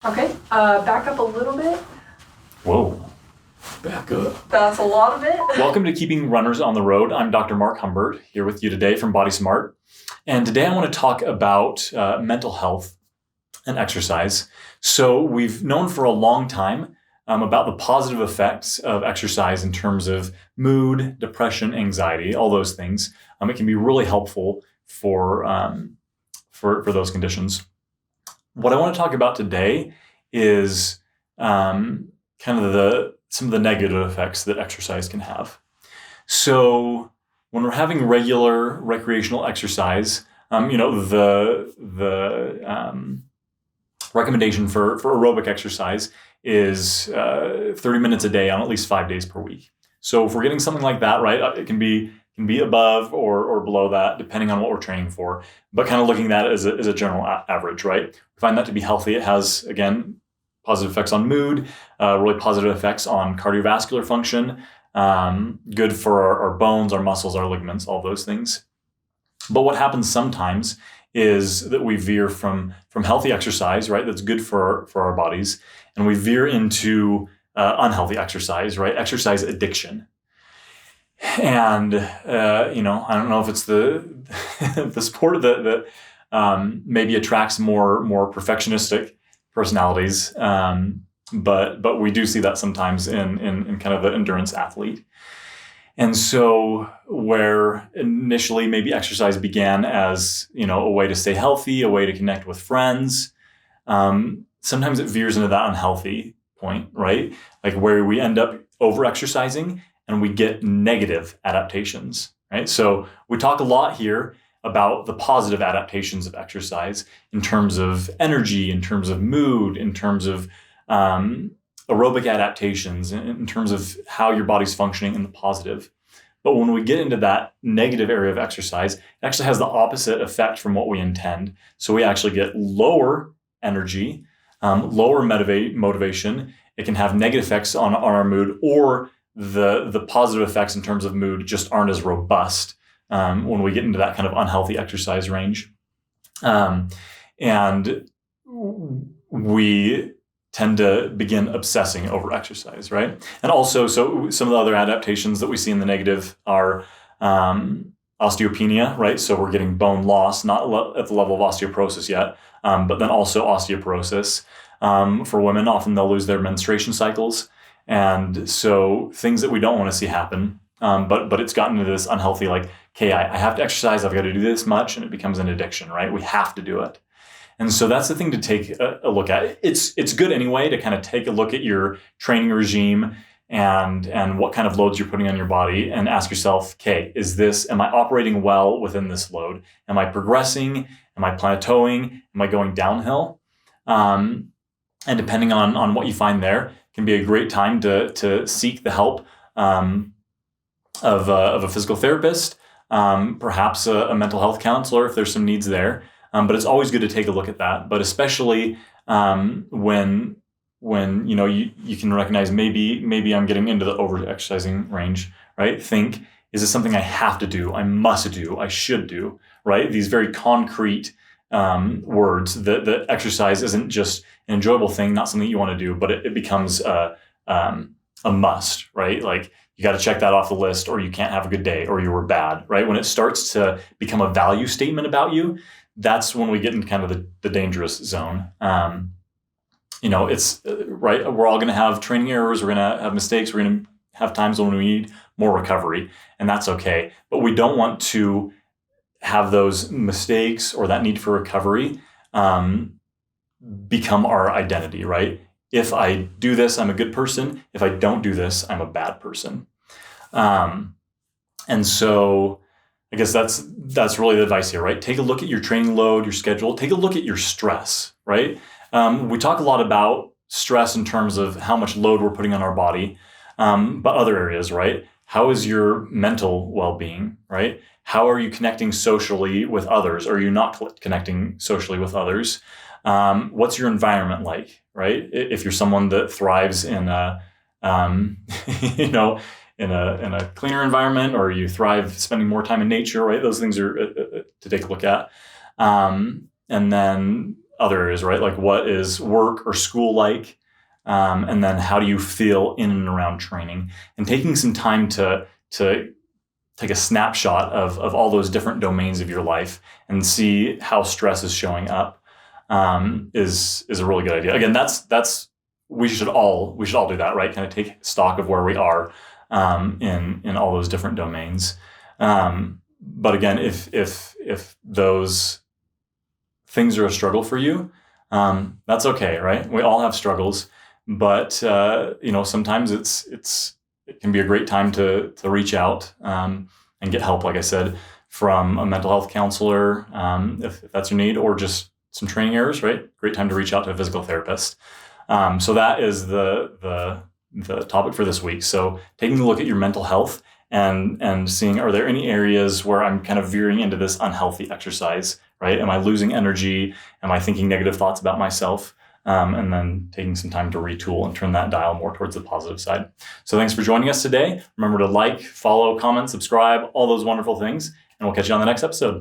Okay, back up a little bit. Whoa. Back up. That's a lot of it. Welcome to Keeping Runners on the Road. I'm Dr. Mark Humbert, here with you today from Body Smart. And today I want to talk about mental health and exercise. So we've known for a long time about the positive effects of exercise in terms of mood, depression, anxiety, all those things. It can be really helpful for those conditions. What I want to talk about today is kind of some of the negative effects that exercise can have. So when we're having regular recreational exercise, the recommendation for aerobic exercise is 30 minutes a day on at least 5 days per week. So if we're getting something like that, right, it can be above or below that, depending on what we're training for, but kind of looking at it as a general average, right? We find that to be healthy. It has, again, positive effects on mood, really positive effects on cardiovascular function, good for our bones, our muscles, our ligaments, all those things. But what happens sometimes is that we veer from healthy exercise, right? That's good for our bodies, and we veer into unhealthy exercise, right? Exercise addiction. And I don't know if it's the the sport that maybe attracts more perfectionistic personalities, but we do see that sometimes in kind of the endurance athlete. And so where initially maybe exercise began as, a way to stay healthy, a way to connect with friends, sometimes it veers into that unhealthy point, right? Like where we end up over-exercising and we get negative adaptations, right? So we talk a lot here about the positive adaptations of exercise in terms of energy, in terms of mood, in terms of aerobic adaptations, in terms of how your body's functioning in the positive. But when we get into that negative area of exercise, it actually has the opposite effect from what we intend. So we actually get lower energy, lower motivation. It can have negative effects on our mood, or the positive effects in terms of mood just aren't as robust when we get into that kind of unhealthy exercise range. And we tend to begin obsessing over exercise, right? And also, so some of the other adaptations that we see in the negative are osteopenia, right? So we're getting bone loss, not at the level of osteoporosis yet, but then also osteoporosis. For women, often they'll lose their menstruation cycles. And so things that we don't want to see happen, but it's gotten to this unhealthy, like, okay, I have to exercise, I've got to do this much, and it becomes an addiction, right? We have to do it. And so that's the thing to take a look at. It's good anyway to kind of take a look at your training regime and what kind of loads you're putting on your body and ask yourself, okay, am I operating well within this load? Am I progressing? Am I plateauing? Am I going downhill? And depending on what you find there, can be a great time to seek the help of a physical therapist, perhaps a mental health counselor if there's some needs there. But it's always good to take a look at that. But especially when you can recognize maybe I'm getting into the over-exercising range, right? Think, is this something I have to do? I must do? I should do, right? These very concrete words that exercise isn't just an enjoyable thing, not something you want to do, but it becomes a must, right? Like you got to check that off the list, or you can't have a good day, or you were bad, right? When it starts to become a value statement about you, that's when we get into kind of the dangerous zone. It's right. We're all going to have training errors. We're going to have mistakes. We're going to have times when we need more recovery, and that's okay. But we don't want to have those mistakes or that need for recovery become our identity, right? If I do this, I'm a good person. If I don't do this, I'm a bad person. And so I guess that's really the advice here, right? Take a look at your training load, your schedule. Take a look at your stress, right? We talk a lot about stress in terms of how much load we're putting on our body, but other areas, right? How is your mental well-being, right? How are you connecting socially with others? Or are you not connecting socially with others? What's your environment like, right? If you're someone that thrives in a cleaner environment, or you thrive spending more time in nature, right? Those things are to take a look at. And then other areas, right? Like what is work or school like? And then how do you feel in and around training? And taking some time to take a snapshot of all those different domains of your life and see how stress is showing up is a really good idea. Again, we should all do that, right? Kind of take stock of where we are in all those different domains. But again, if those things are a struggle for you, that's okay, right? We all have struggles, but sometimes it can be a great time to reach out and get help, like I said, from a mental health counselor, if that's your need, or just some training errors, right? Great time to reach out to a physical therapist. So that is the topic for this week. So taking a look at your mental health and seeing, are there any areas where I'm kind of veering into this unhealthy exercise, right? Am I losing energy? Am I thinking negative thoughts about myself? And then taking some time to retool and turn that dial more towards the positive side. So thanks for joining us today. Remember to like, follow, comment, subscribe, all those wonderful things, and we'll catch you on the next episode.